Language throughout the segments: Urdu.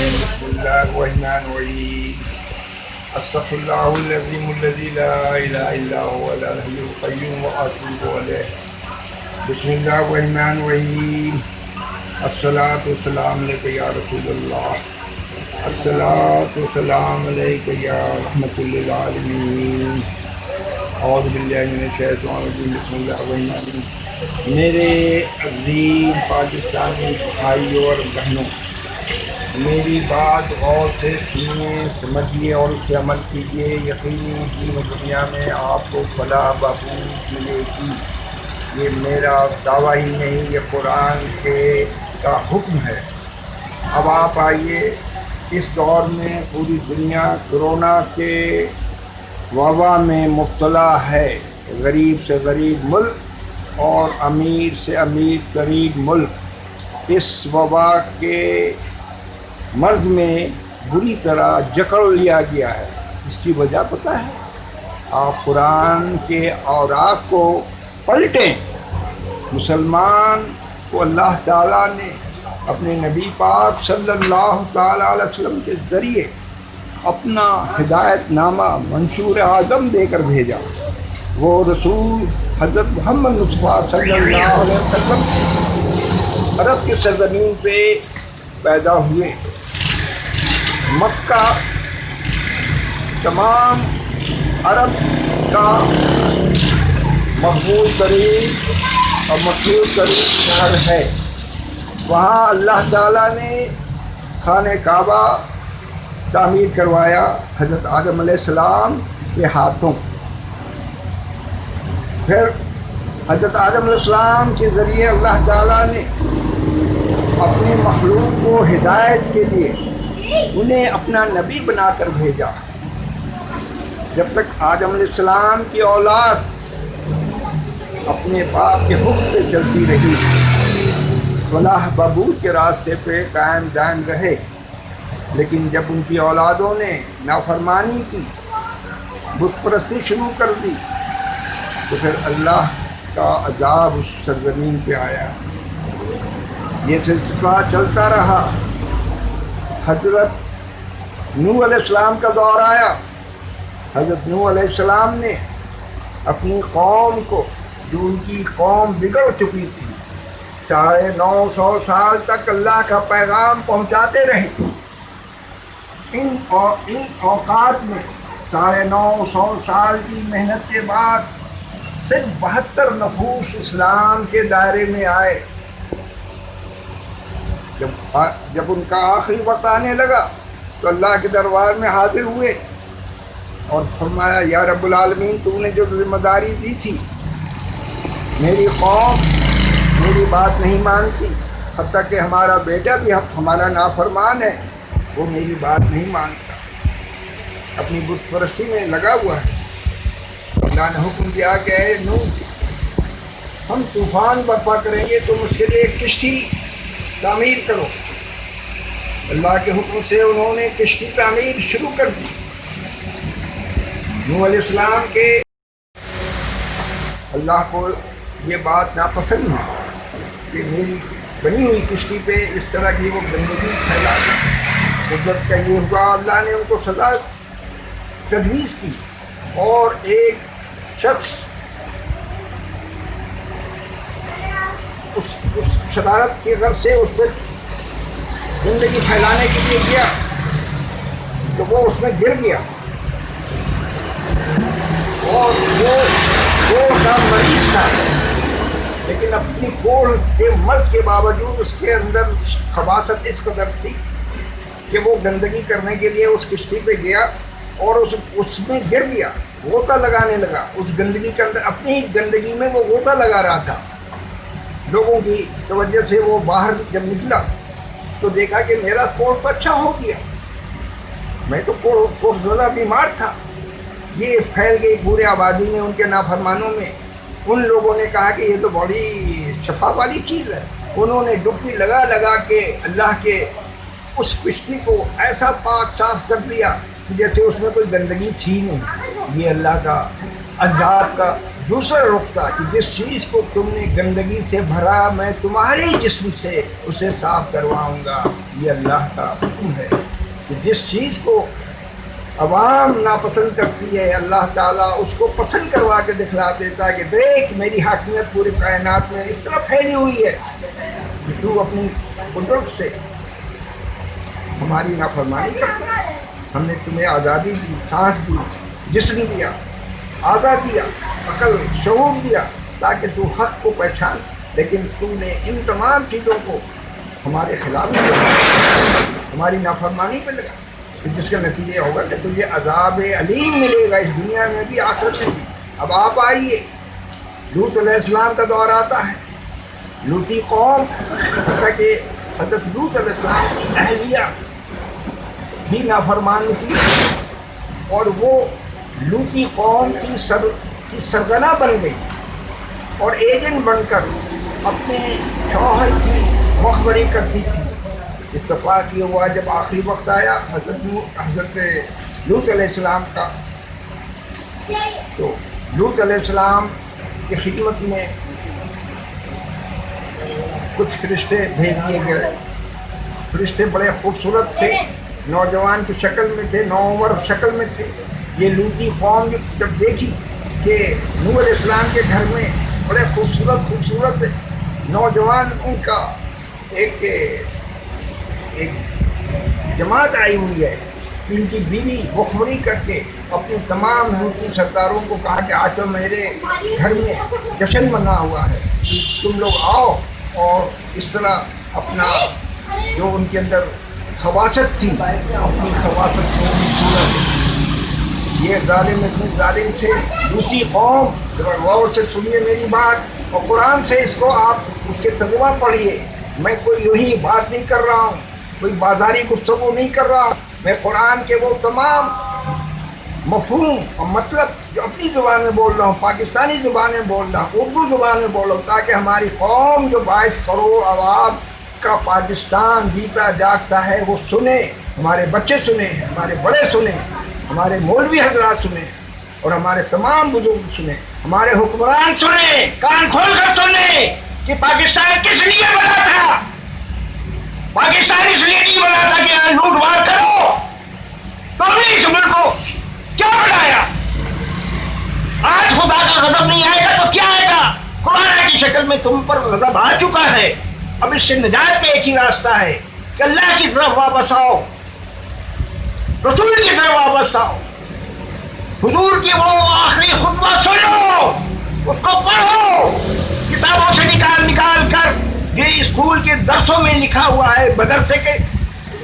بسم الله الرحمن الرحيم. استغفر الله العظيم الذي لا اله الا هو الحي القيوم واتوب اليه. بسم الله الرحمن الرحيم. الصلاة والسلام عليك يا رسول الله. الصلاة والسلام عليك يا رحمة للعالمين. اعوذ باللہ من الشیطان الرجیم. بسم اللہ الرحمن الرحیم. میرے عظیم پاکستانی بھائیوں اور بہنوں، میری بات غور سے سنیے، سمجھیے اور اس سے عمل کیجیے. یقینی دین و دنیا میں آپ کو فلاح بہبود ملے گی. یہ میرا دعویٰ ہی نہیں، یہ قرآن کا حکم ہے. اب آپ آئیے، اس دور میں پوری دنیا کورونا کے وبا میں مبتلا ہے. غریب سے غریب ملک اور امیر سے امیر ترین ملک اس وبا کے مرض میں بری طرح جکڑ لیا گیا ہے. اس کی وجہ پتہ ہے؟ آپ قرآن کے اوراق کو پلٹیں. مسلمان کو اللہ تعالیٰ نے اپنے نبی پاک صلی اللہ تعالیٰ علیہ وسلم کے ذریعے اپنا ہدایت نامہ منشور اعظم دے کر بھیجا. وہ رسول حضرت محمد مصطفیٰ صلی اللہ علیہ وسلم عرب کی سرزمین پہ پیدا ہوئے. مکہ تمام عرب کا مقبول ترین اور مشہور ترین شہر ہے. وہاں اللہ تعالیٰ نے خانہ کعبہ تعمیر کروایا حضرت آدم علیہ السلام کے ہاتھوں. پھر حضرت آدم علیہ السلام کے ذریعے اللہ تعالیٰ نے اپنی مخلوق کو ہدایت کے لیے انہیں اپنا نبی بنا کر بھیجا. جب تک آدم علیہ السلام کی اولاد اپنے باپ کے حکم سے چلتی رہی، فلاح بہبود کے راستے پہ قائم دائم رہے. لیکن جب ان کی اولادوں نے نافرمانی کی، بت پرستی شروع کر دی، تو پھر اللہ کا عذاب اس سرزمین پہ آیا. یہ سلسلہ چلتا رہا. حضرت نوح علیہ السلام کا دور آیا. حضرت نوح علیہ السلام نے اپنی قوم کو، جو ان کی قوم بگڑ چکی تھی، 950 سال تک اللہ کا پیغام پہنچاتے رہے. ان اوقات میں 950 سال کی محنت کے بعد صرف 72 نفوس اسلام کے دائرے میں آئے. جب ان کا آخری وقت آنے لگا تو اللہ کے دربار میں حاضر ہوئے اور فرمایا، یا رب العالمین، تو نے جو ذمہ داری دی تھی، میری قوم میری بات نہیں مانتی، حتیٰ کہ ہمارا بیٹا بھی ہمارا نافرمان ہے، وہ میری بات نہیں مانتا، اپنی بت پرستی میں لگا ہوا ہے. اللہ نے حکم دیا کہ اے نوح، ہم طوفان برپا کریں گے، تم اس کے لیے ایک کشتی تعمیر کرو. اللہ کے حکم سے انہوں نے کشتی تعمیر شروع کر دی. نوح علیہ السلام کے اللہ کو یہ بات ناپسند ہے کہ میری بنی ہوئی کشتی پہ اس طرح کی وہ گندگی پھیلا دی. قدرت کا یہ ہوا، اللہ نے ان کو سزا تجویز کی، اور ایک شخص اس شرارت کی غرض سے اس پہ زندگی پھیلانے کے لیے گیا تو وہ اس میں گر گیا، اور وہ کا مریض تھا. لیکن اپنی کوڑ کے مرض کے باوجود اس کے اندر خباثت اس قدر تھی کہ وہ گندگی کرنے کے لیے اس کشتی پہ گیا اور اس میں گر گیا، غوطہ لگانے لگا. اس گندگی کے اندر، اپنی ہی گندگی میں وہ غوطہ لگا رہا تھا. لوگوں کی توجہ سے وہ باہر جب نکلا تو دیکھا کہ میرا کوڑ تو اچھا ہو گیا، میں تو کوڑ زدہ بیمار تھا. یہ پھیل گئی پورے آبادی میں، ان کے نافرمانوں میں. ان لوگوں نے کہا کہ یہ تو بڑی شفا والی چیز ہے. انہوں نے ڈبکی لگا لگا کے اللہ کے اس کشتی کو ایسا پاک صاف کر دیا جیسے اس میں کوئی گندگی تھی نہیں. یہ اللہ کا عذاب کا دوسرا نقطہ کہ جس چیز کو تم نے گندگی سے بھرا میں تمہارے جسم سے اسے صاف کرواؤں گا. یہ اللہ کا حکم ہے کہ جس چیز کو عوام ناپسند کرتی ہے اللہ تعالیٰ اس کو پسند کروا کے دکھلا دیتا ہے کہ دیکھ میری حاکمیت پوری کائنات میں اس طرح پھیلی ہوئی ہے کہ تو اپنی قدرت سے ہماری نافرمانی کرتا ہے. ہم نے تمہیں آزادی دی، سانس دی، جسم دیا، آگاہ دیا، عقل، شعور دیا تاکہ تو حق کو پہچان، لیکن تم نے ان تمام چیزوں کو ہمارے خلاف لگا، ہماری نافرمانی پہ لگا، جس کا نتیجہ ہوگا کہ تجھے عذاب علیم ملے گا اس دنیا میں بھی آخرت میں بھی. اب آپ آئیے، لوط علیہ السلام کا دور آتا ہے. لوطی قوم کہ حضرت لوط علیہ السلام کی اہلیہ بھی نافرمان تھی اور وہ لوطی قوم کی سرگنا بن گئی اور ایجنٹ بن کر اپنے شوہر کی مخبری کرتی تھی. اتفاق یہ ہوا جب آخری وقت آیا حضرت لوط علیہ السلام کا، تو لوط علیہ السلام کی خدمت میں کچھ فرشتے بھیج دیے گئے. فرشتے بڑے خوبصورت تھے، نوجوان کی شکل میں تھے، نوعمر شکل میں تھے. یہ لوطی قوم جب دیکھی کہ نوح علیہ السلام کے گھر میں بڑے خوبصورت نوجوان ان کا ایک جماعت آئی ہوئی ہے، ان کی بیوی مخبری کر کے اپنے تمام لوطی سرداروں کو کہا کہ آج تو میرے گھر میں جشن منا ہوا ہے، تم لوگ آؤ اور اس طرح اپنا جو ان کے اندر خواصت تھی اپنی خواصت کو پورا. یہ ظالم اتنے ظالم تھے لوطی قوم. غور سے سنیے میری بات اور قرآن سے اس کو آپ اس کے ترجمہ پڑھیے. میں کوئی یوں ہی بات نہیں کر رہا ہوں، کوئی بازاری گفتگو نہیں کر رہا ہوں. میں قرآن کے وہ تمام مفہوم اور مطلب جو اپنی زبان میں بول رہا ہوں، پاکستانی زبان میں بول رہا ہوں، اردو زبان میں بول رہا ہوں، تاکہ ہماری قوم جو 22 کروڑ آواز کا پاکستان جیتا جاگتا ہے وہ سنے، ہمارے بچے سنیں، ہمارے بڑے سنیں، ہمارے مولوی حضرات سنیں اور ہمارے تمام بزرگ سنیں، ہمارے حکمران سنیں، کان کھول کر سنیں کہ پاکستان کس لیے بنا تھا. پاکستان اس لیے نہیں بنا تھا کہ یہاں لوٹ مار کرو. تم نے اس ملک کو کیا بنایا؟ آج خدا کا غضب نہیں آئے گا تو کیا آئے گا؟ قرآن کی شکل میں تم پر غضب آ چکا ہے. اب اس سے نجات کا ایک ہی راستہ ہے کہ اللہ کی طرف واپس آؤ، رسول کی طرف واپس آؤ، حضور کی وہ آخری خطبہ سنو، اس کو پڑھو. کتابوں سے نکال کر یہ اسکول کے درسوں میں لکھا ہوا ہے، مدرسے کے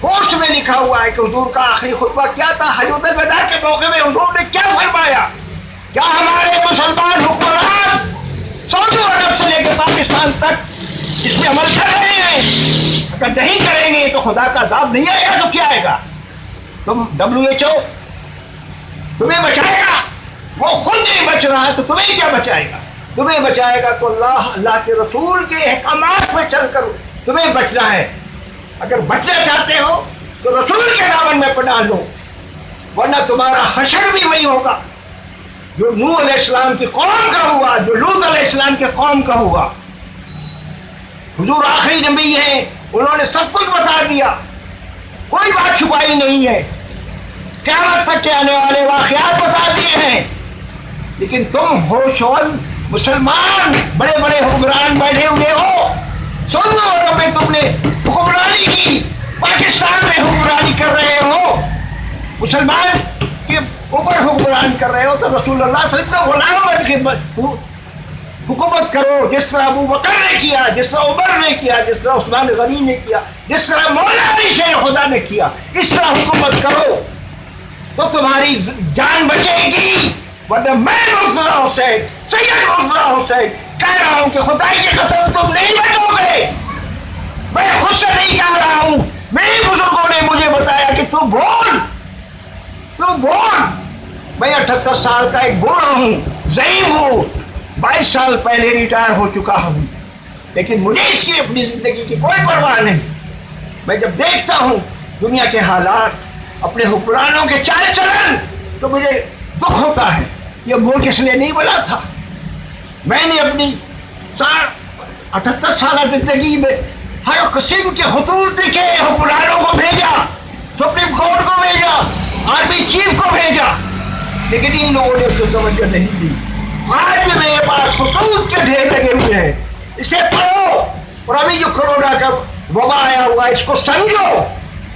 کورس میں لکھا ہوا ہے کہ حضور کا آخری خطبہ کیا تھا، حجۃ الوداع کے موقع میں حضور نے کیا فرمایا. کیا ہمارے مسلمان حکمران سعودی عرب سے لے کے پاکستان تک اس میں عمل کر رہے ہیں؟ اگر نہیں کریں گے تو خدا کا عذاب نہیں آئے گا تو کیا آئے گا؟ تم WHO تمہیں بچائے گا؟ وہ خود نہیں بچ رہا ہے تو تمہیں کیا بچائے گا؟ تمہیں بچائے گا تو اللہ کے رسول کے احکامات میں چل کر تمہیں بچنا ہے. اگر بچنا چاہتے ہو تو رسول کے دامن میں پناہ لو، ورنہ تمہارا حشر بھی وہی ہوگا جو نوح علیہ السلام کی قوم کا ہوا، جو لوط علیہ السلام کی قوم کا ہوا. حضور آخری نبی ہیں، انہوں نے سب کچھ بتا دیا، کوئی بات چھپائی نہیں ہے، قیامت تک کے آنے والے واقعات بتا دیے ہیں. لیکن تم ہوشون مسلمان بڑے بڑے حکمران بیٹھے ہوئے ہو، سعودی عرب میں تم نے حکمرانی کی، پاکستان میں حکمرانی کر رہے ہو، مسلمان کے اوپر حکمران کر رہے ہو، تو رسول اللہ صلی اللہ علیہ وسلم کا غلام بن کے حکومت کرو، جس طرح ابو بکر نے کیا، جس طرح عمر نے کیا، جس طرح عثمان غنی نے کیا، جس طرح مولا علی شیر خدا نے کیا، اس طرح حکومت کرو تو تمہاری جان بچے گی. ورنہ میں مرتضیٰ حسین، سید مرتضیٰ حسین کہہ رہا ہوں کہ خدائی کی قسم تم نہیں بچو گے. میں خود سے نہیں کہہ رہا ہوں، میرے بزرگوں نے مجھے بتایا کہ تو بول. میں 78 سال کا ایک بوڑھا ہوں، ضعیف ہوں، 22 سال پہلے ریٹائر ہو چکا ہوں، لیکن مجھے اس کی اپنی زندگی کی کوئی پرواہ نہیں. میں جب دیکھتا ہوں دنیا کے حالات، اپنے حکمرانوں کے چال چلن، تو مجھے دکھ ہوتا ہے. یہ ملک اس لیے نہیں بنا تھا میں نے اپنی 78 سالہ زندگی میں ہر قسم کے خطوط لکھے، حکمرانوں کو بھیجا، سپریم کورٹ کو بھیجا، آرمی چیف کو بھیجا، لیکن ان لوگوں نے اس کو توجہ نہیں دی۔ آج بھی میرے پاس خطوط کے ڈھیر لگے ہوئے ہیں، اسے پڑھو۔ اور ابھی جو کرونا کا وبا آیا ہوا ہے، اس کو سمجھو،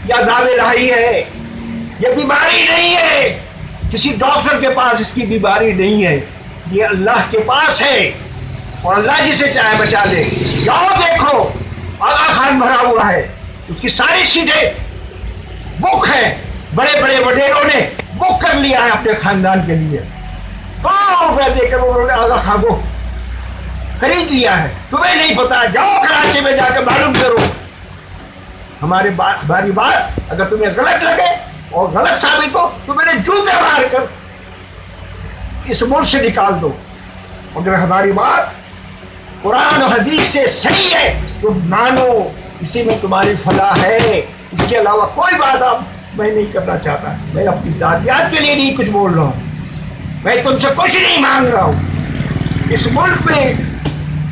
یہ عذاب الہی ہے، یہ بیماری نہیں ہے، کسی ڈاکٹر کے پاس اس کی بیماری نہیں ہے، یہ اللہ کے پاس ہے، اور اللہ جسے چاہے بچا دے۔ جاؤ دیکھو، آغا خان بھرا ہوا ہے، اس کی ساری سیٹیں بک ہیں، بڑے بڑے وڈیروں نے بک کر لیا ہے اپنے خاندان کے لیے، کروڑوں روپے دے کر انہوں نے آغا خان کو خرید لیا ہے۔ تمہیں نہیں پتا، جاؤ کراچی میں جا کے معلوم کرو۔ ہمارے باری بات اگر تمہیں غلط لگے اور غلط ثابت ہو تو میں نے جوتے مار کر اس ملک سے نکال دو، اگر ہماری بات قرآن و حدیث سے صحیح ہے تو مانو، اسی میں تمہاری فلاح ہے۔ اس کے علاوہ کوئی بات اب میں نہیں کرنا چاہتا، میں اپنی ذاتیات کے لیے نہیں کچھ بول رہا ہوں، میں تم سے کچھ نہیں مانگ رہا ہوں۔ اس ملک میں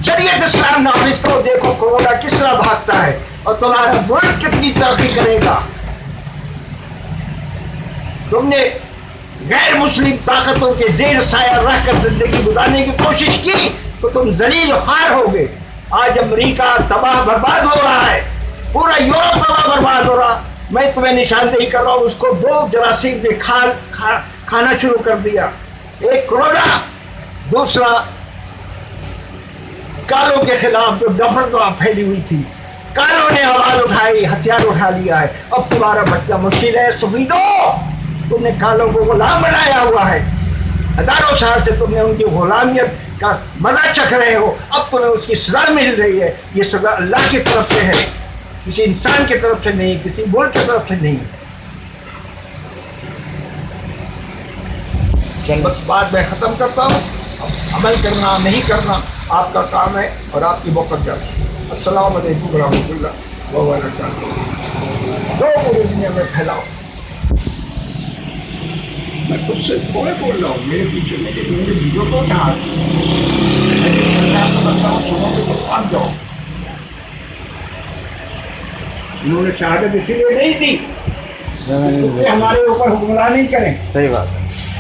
شریعت اسلام نافذ کرو، دیکھو کورونا کس طرح بھاگتا ہے اور تمہارا ملک کتنی ترقی کرے گا۔ تم نے غیر مسلم طاقتوں کے زیر سایہ رہ کر زندگی گزارنے کی کوشش کی تو تم ذلیل و خوار ہو گئے۔ آج امریکہ تباہ برباد ہو رہا ہے، پورا یورپ تباہ برباد ہو رہا، میں تمہیں نشاندہی کر رہا ہوں، اس کو دو جراثیم نے کھانا شروع کر دیا، ایک کرونا، دوسرا کالوں کے خلاف جو نفرت پھیلی ہوئی تھی، کالوں نے آواز اٹھائی، ہتھیار اٹھا لیا ہے۔ اب تمہارا بچہ مشکل ہے سفیدو، تم نے کالوں کو غلام بنایا ہوا ہے، ہزاروں سال سے تم نے ان کی غلامیت کا مزہ چکھ رہے ہو، اب تمہیں اس کی سزا مل رہی ہے۔ یہ سزا اللہ کی طرف سے ہے، کسی انسان کی طرف سے نہیں، کسی ملک کی طرف سے نہیں۔ بس بات میں ختم کرتا ہوں، عمل کرنا نہیں کرنا آپ کا کام ہے اور آپ کی موقع ہے۔ السلام علیکم ورحمۃ اللہ وبرکاتہ۔ جو پوری دنیا میں پھیلاؤ، میں خود سے تھوڑے بول رہا ہوں، میرے پیچھے میرے ویڈیو کو یہاں سنو گے تو مان جاؤ۔ انہوں نے شہادت اسی لیے نہیں دی کہ ہمارے اوپر حکمرانی کریں۔ صحیح بات ہے۔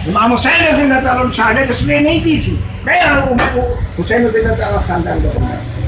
امام حسین رضی اللہ تعالیٰ نے شہادت اس لیے نہیں دی تھی، میں حسین رضی اللہ تعالیٰ خاندان کا بندہ ہوں۔